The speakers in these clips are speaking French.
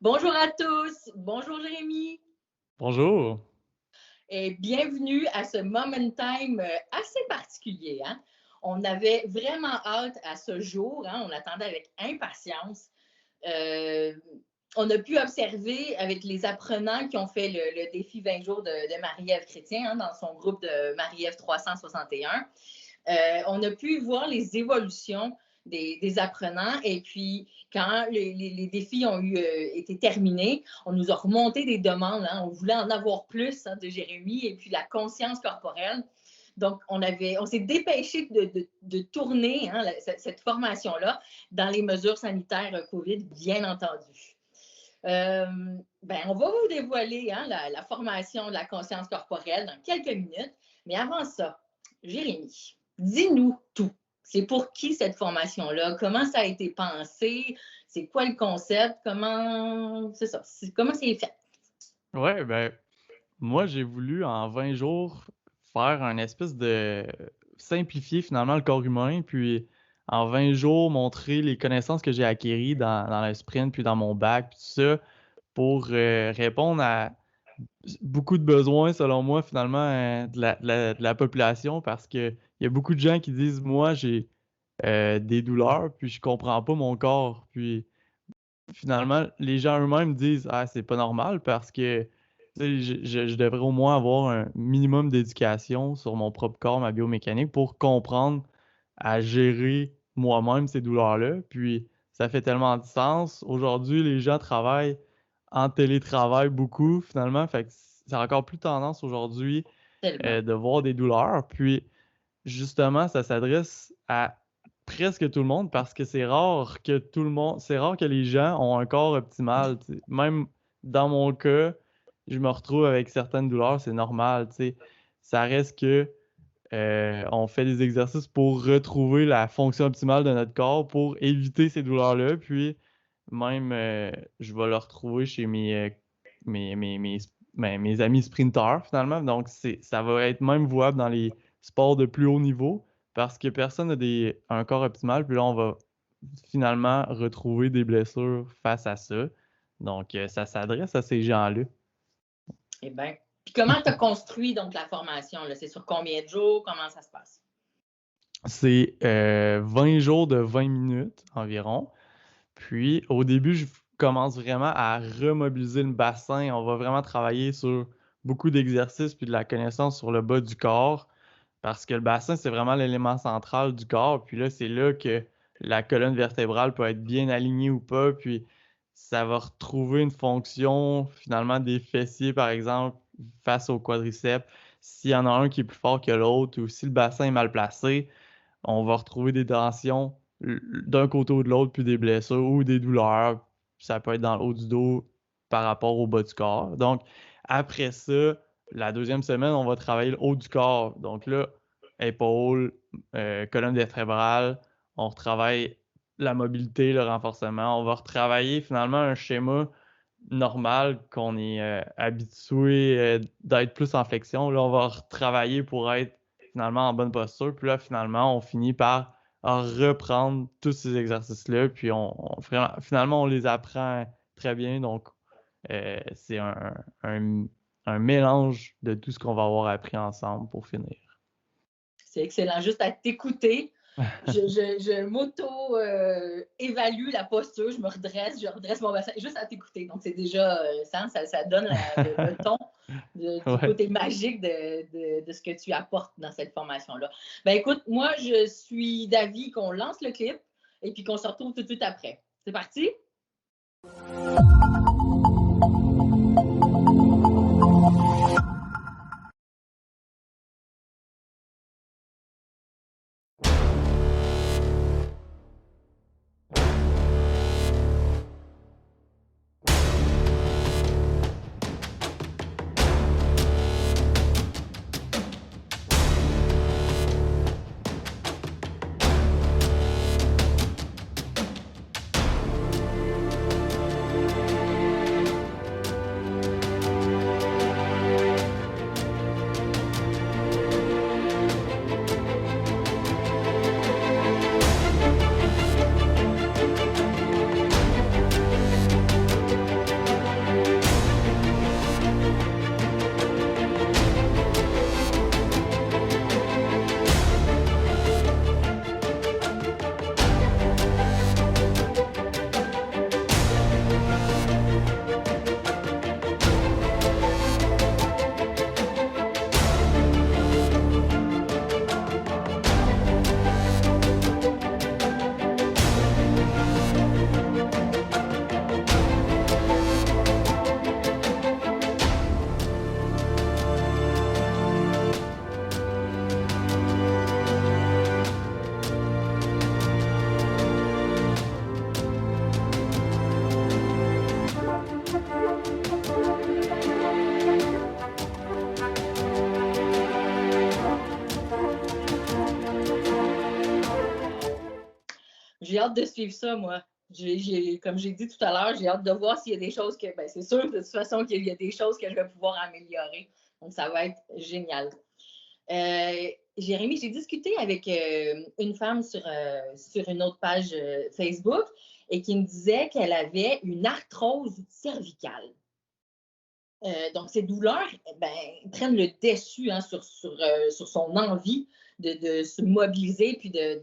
Bonjour à tous, bonjour Jérémy Bonjour. et bienvenue à ce Moment Time assez particulier. Hein? On avait vraiment hâte à ce jour, hein? On attendait avec impatience. Euh, on a pu observer avec les apprenants qui ont fait le défi 20 jours de Marie-Ève Chrétien hein, dans son groupe de Marie-Ève 361. On a pu voir les évolutions des apprenants et puis quand les défis ont été terminés, on nous a remonté des demandes. Hein, on voulait en avoir plus hein, de Jérémy et puis la conscience corporelle. Donc, on s'est dépêché de tourner hein, cette formation-là dans les mesures sanitaires COVID, bien entendu. On va vous dévoiler hein, la formation de la conscience corporelle dans quelques minutes. Mais avant ça, Jérémy, dis-nous tout. C'est pour qui cette formation-là? Comment ça a été pensé? C'est quoi le concept? Comment c'est ça? Comment c'est fait? Ouais, moi, j'ai voulu en 20 jours faire un espèce de simplifier finalement le corps humain, puis en 20 jours montrer les connaissances que j'ai acquises dans le sprint, puis dans mon bac, puis tout ça, pour répondre à beaucoup de besoins, selon moi, finalement, de la population, parce qu'il y a beaucoup de gens qui disent, moi, j'ai des douleurs, puis je comprends pas mon corps, puis finalement, les gens eux-mêmes disent: «Ah, c'est pas normal parce que, tu sais, je devrais au moins avoir un minimum d'éducation sur mon propre corps, ma biomécanique pour comprendre à gérer moi-même ces douleurs-là». Puis ça fait tellement de sens. Aujourd'hui, les gens travaillent en télétravail beaucoup finalement, fait que c'est encore plus tendance aujourd'hui, Tellement. de voir des douleurs. Puis justement, ça s'adresse à presque tout le monde parce que c'est rare que les gens ont un corps optimal, tu sais. Même dans mon cas, je me retrouve avec certaines douleurs, c'est normal, tu sais. Ça reste que, on fait des exercices pour retrouver la fonction optimale de notre corps pour éviter ces douleurs-là, puis même, je vais le retrouver chez mes amis sprinteurs finalement, donc ça va être même jouable dans les sports de plus haut niveau parce que personne n'a un corps optimal, puis là, on va finalement retrouver des blessures face à ça. Donc, ça s'adresse à ces gens-là. Eh bien. Puis comment tu as construit donc la formation? Là? C'est sur combien de jours? Comment ça se passe? C'est 20 jours de 20 minutes environ. Puis au début, je commence vraiment à remobiliser le bassin. On va vraiment travailler sur beaucoup d'exercices puis de la connaissance sur le bas du corps parce que le bassin, c'est vraiment l'élément central du corps. Puis là, c'est là que la colonne vertébrale peut être bien alignée ou pas. Puis ça va retrouver une fonction finalement des fessiers, par exemple, face au quadriceps. S'il y en a un qui est plus fort que l'autre ou si le bassin est mal placé, on va retrouver des tensions d'un côté ou de l'autre, puis des blessures ou des douleurs. Ça peut être dans le haut du dos par rapport au bas du corps. Donc, après ça, la deuxième semaine, on va travailler le haut du corps. Donc là, épaules, colonne vertébrale, on retravaille la mobilité, le renforcement. On va retravailler finalement un schéma normal qu'on est habitué d'être plus en flexion. Là, on va retravailler pour être finalement en bonne posture. Puis là, finalement, on finit par reprendre tous ces exercices-là. Puis finalement, on les apprend très bien. Donc, c'est un, un mélange de tout ce qu'on va avoir appris ensemble pour finir. C'est excellent. Juste à t'écouter, je m'auto-évalue la posture, je redresse mon bassin juste à t'écouter. Donc, c'est déjà, ça donne le ton du Ouais. côté magique de ce que tu apportes dans cette formation-là. Ben écoute, moi, je suis d'avis qu'on lance le clip et puis qu'on se retrouve tout de suite après. C'est parti? hâte de suivre ça, moi. Comme j'ai dit tout à l'heure, j'ai hâte de voir s'il y a des choses que, ben, c'est sûr de toute façon qu'il y a des choses que je vais pouvoir améliorer. Donc, ça va être génial. Jérémy, j'ai discuté avec une femme sur une autre page Facebook et qui me disait qu'elle avait une arthrose cervicale. Donc, ces douleurs prennent le dessus sur son envie de se mobiliser puis de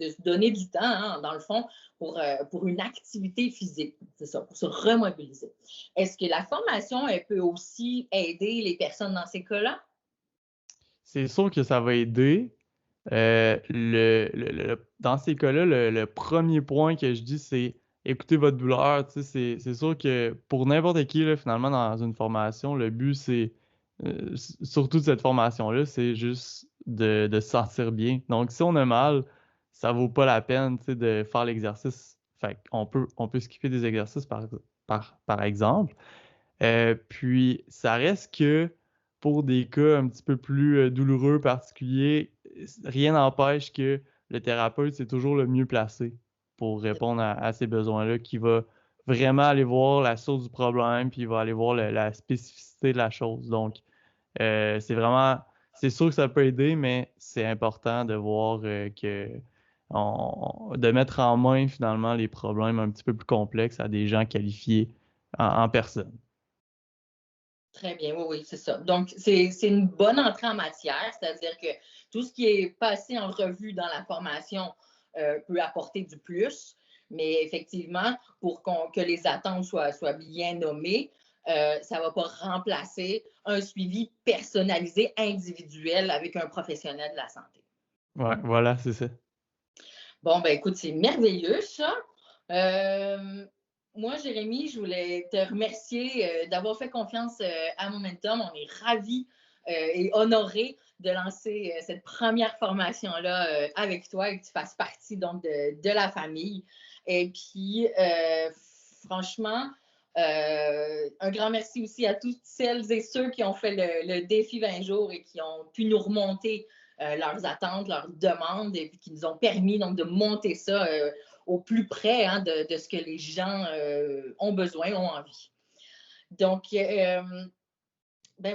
se donner du temps, dans le fond, pour une activité physique. C'est ça, pour se remobiliser. Est-ce que la formation, elle peut aussi aider les personnes dans ces cas-là? C'est sûr que ça va aider. Dans ces cas-là, le premier point que je dis, c'est écoutez votre douleur. Tu sais, c'est sûr que pour n'importe qui, là, finalement, dans une formation, le but, c'est surtout de cette formation-là, c'est juste de se sentir bien. Donc, si on a mal, ça vaut pas la peine, tu sais, de faire l'exercice. Fait on peut skipper des exercices par exemple. Puis, ça reste que pour des cas un petit peu plus douloureux, particuliers, rien n'empêche que le thérapeute, c'est toujours le mieux placé pour répondre à ces besoins-là, qui va vraiment aller voir la source du problème, puis il va aller voir la spécificité de la chose. Donc, c'est sûr que ça peut aider, mais c'est important de voir de mettre en main finalement les problèmes un petit peu plus complexes à des gens qualifiés en personne. Très bien, oui, oui, c'est ça. Donc, c'est une bonne entrée en matière, c'est-à-dire que tout ce qui est passé en revue dans la formation peut apporter du plus, mais effectivement, pour que les attentes soient bien nommées, ça ne va pas remplacer un suivi personnalisé, individuel avec un professionnel de la santé. Ouais, voilà, c'est ça. Bon, ben écoute, c'est merveilleux, ça. Moi, Jérémy, je voulais te remercier d'avoir fait confiance à Momentum. On est ravis et honorés de lancer cette première formation-là avec toi et que tu fasses partie donc de la famille. Et puis, franchement, un grand merci aussi à toutes celles et ceux qui ont fait le défi 20 jours et qui ont pu nous remonter leurs attentes, leurs demandes, et puis qui nous ont permis donc de monter ça au plus près de ce que les gens ont besoin, ont envie. Donc, ben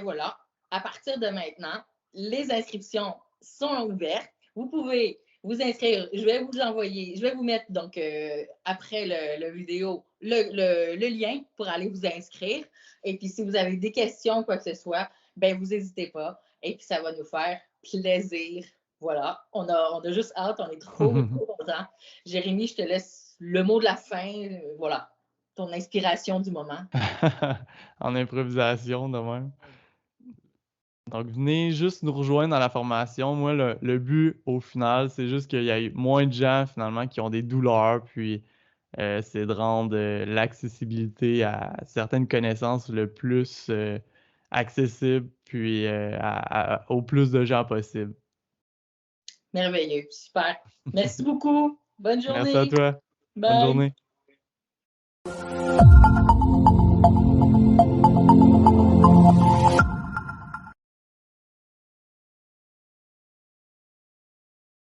voilà, à partir de maintenant, les inscriptions sont ouvertes. Vous pouvez vous inscrire. Je vais vous envoyer, je vais vous mettre donc après le vidéo le lien pour aller vous inscrire. Et puis, si vous avez des questions, quoi que ce soit, ben vous n'hésitez pas. Et puis, ça va nous faire plaisir. Voilà, on a juste hâte, on est trop contents. Jérémy, je te laisse le mot de la fin. Voilà, ton inspiration du moment. En improvisation, de même. Donc, venez juste nous rejoindre dans la formation. Moi, le but, au final, c'est juste qu'il y ait moins de gens, finalement, qui ont des douleurs, puis c'est de rendre l'accessibilité à certaines connaissances le plus accessible, puis au plus de gens possible. Merveilleux, super. Merci beaucoup. Bonne Merci à journée. toi. Bonne Bye. journée.